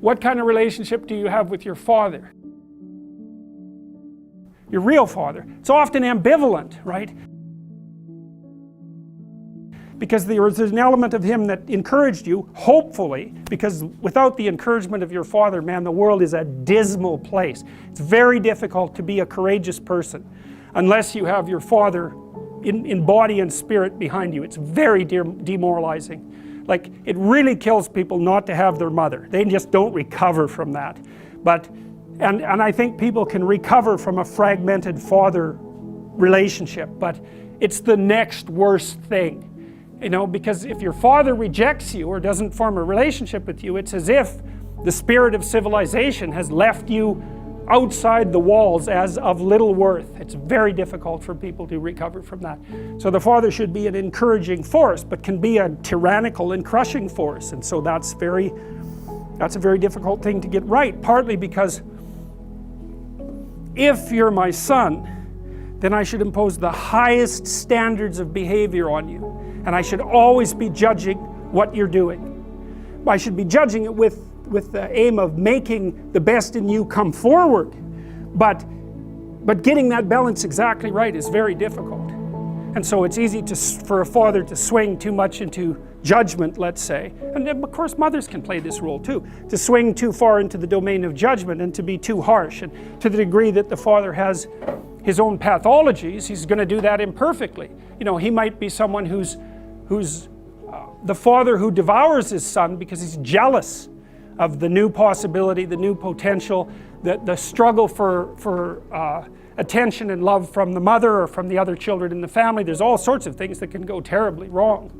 What kind of relationship do you have with your father? Your real father. It's often ambivalent, right? Because there's an element of him that encouraged you, hopefully, because without the encouragement of your father, man, the world is a dismal place. It's very difficult to be a courageous person unless you have your father in body and spirit behind you. It's very demoralizing. Like, it really kills people not to have their mother. They just don't recover from that. And I think people can recover from a fragmented father relationship, but it's the next worst thing. You know, because if your father rejects you or doesn't form a relationship with you, it's as if the spirit of civilization has left you outside the walls as of little worth. It's very difficult for people to recover from that. So the father should be an encouraging force, but can be a tyrannical and crushing force. And so that's a very difficult thing to get right, partly because if you're my son, then I should impose the highest standards of behavior on you. And I should always be judging what you're doing. I should be judging it with the aim of making the best in you come forward. But getting that balance exactly right is very difficult. And so it's easy for a father to swing too much into judgment, let's say. And of course mothers can play this role too. To swing too far into the domain of judgment and to be too harsh. And to the degree that the father has his own pathologies, he's going to do that imperfectly. You know, he might be someone who's the father who devours his son because he's jealous of the new possibility, the new potential, the struggle for attention and love from the mother or from the other children in the family. There's all sorts of things that can go terribly wrong.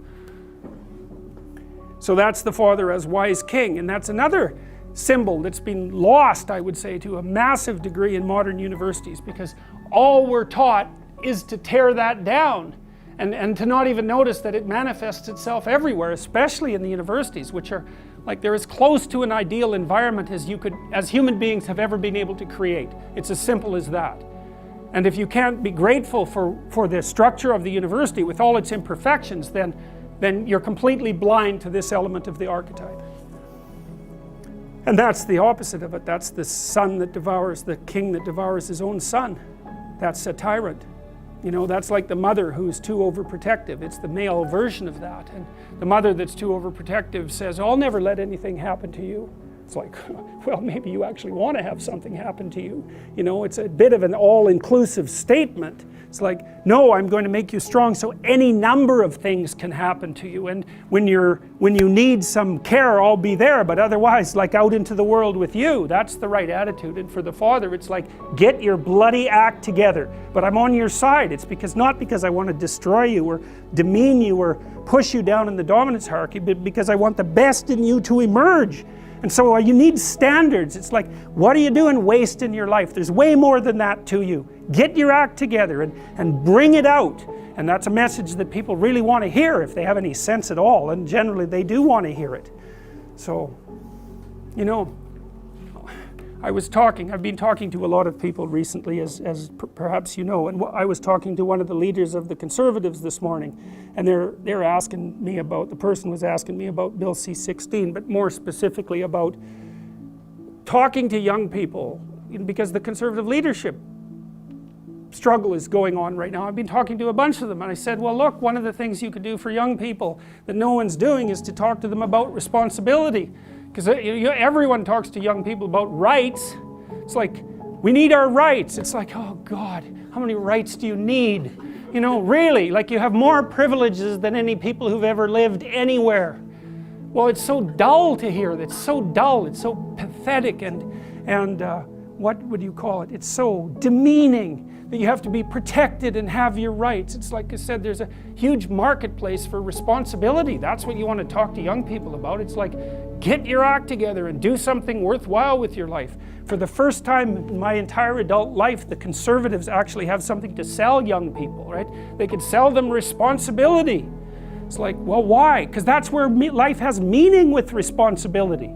So that's the father as wise king, and that's another symbol that's been lost, I would say, to a massive degree in modern universities, because all we're taught is to tear that down. And to not even notice that it manifests itself everywhere, especially in the universities, which are like they're as close to an ideal environment as human beings have ever been able to create. It's as simple as that. And if you can't be grateful for the structure of the university with all its imperfections, then you're completely blind to this element of the archetype. And that's the opposite of it. That's the son that devours, the king that devours his own son. That's a tyrant. You know, that's like the mother who's too overprotective. It's the male version of that. And the mother that's too overprotective says, I'll never let anything happen to you. It's like, well, maybe you actually want to have something happen to you. You know, it's a bit of an all-inclusive statement. It's like, no, I'm going to make you strong so any number of things can happen to you. And when you need some care, I'll be there. But otherwise, like out into the world with you, that's the right attitude. And for the father, it's like, get your bloody act together. But I'm on your side. It's not because I want to destroy you or demean you or push you down in the dominance hierarchy, but because I want the best in you to emerge. And so you need standards. It's like, what are you doing wasting your life? There's way more than that to you. Get your act together and bring it out. And that's a message that people really want to hear if they have any sense at all. And generally they do want to hear it. So, you know, I've been talking to a lot of people recently, as perhaps you know, and I was talking to one of the leaders of the Conservatives this morning, and they're asking me about, the person was asking me about Bill C-16, but more specifically about talking to young people, because the Conservative leadership struggle is going on right now. I've been talking to a bunch of them, and I said, well, look, one of the things you could do for young people that no one's doing is to talk to them about responsibility. Because everyone talks to young people about rights. It's like, we need our rights. It's like, oh God, how many rights do you need? You know, really, like you have more privileges than any people who've ever lived anywhere. Well, it's so dull to hear that. It's so dull. It's so pathetic and what would you call it? It's so demeaning that you have to be protected and have your rights. It's like I said, there's a huge marketplace for responsibility. That's what you want to talk to young people about. It's like, get your act together and do something worthwhile with your life. For the first time in my entire adult life, the Conservatives actually have something to sell young people, right? They could sell them responsibility. It's like, well, why? Because that's where life has meaning with responsibility.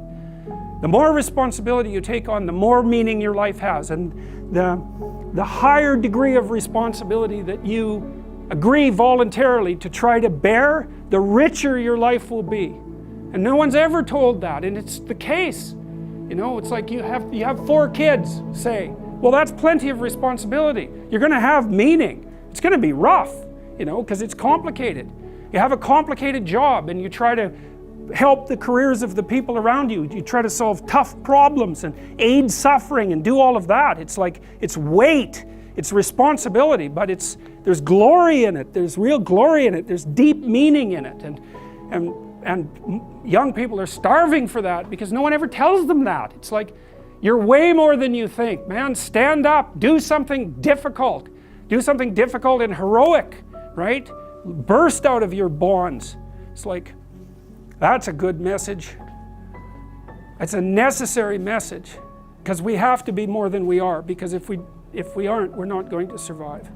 The more responsibility you take on, the more meaning your life has. And the higher degree of responsibility that you agree voluntarily to try to bear, the richer your life will be. And no one's ever told that, and it's the case. You know, it's like you have 4 kids, say. Well, that's plenty of responsibility. You're going to have meaning. It's going to be rough, you know, because it's complicated. You have a complicated job and you try to help the careers of the people around you. You try to solve tough problems and aid suffering and do all of that. It's like, it's weight, it's responsibility, but there's glory in it. There's real glory in it. There's deep meaning in it. And young people are starving for that because no one ever tells them that. It's like, you're way more than you think, man. Stand up, do something difficult. Do something difficult and heroic, right? Burst out of your bonds. It's like, that's a good message. It's a necessary message because we have to be more than we are, because if we aren't, we're not going to survive.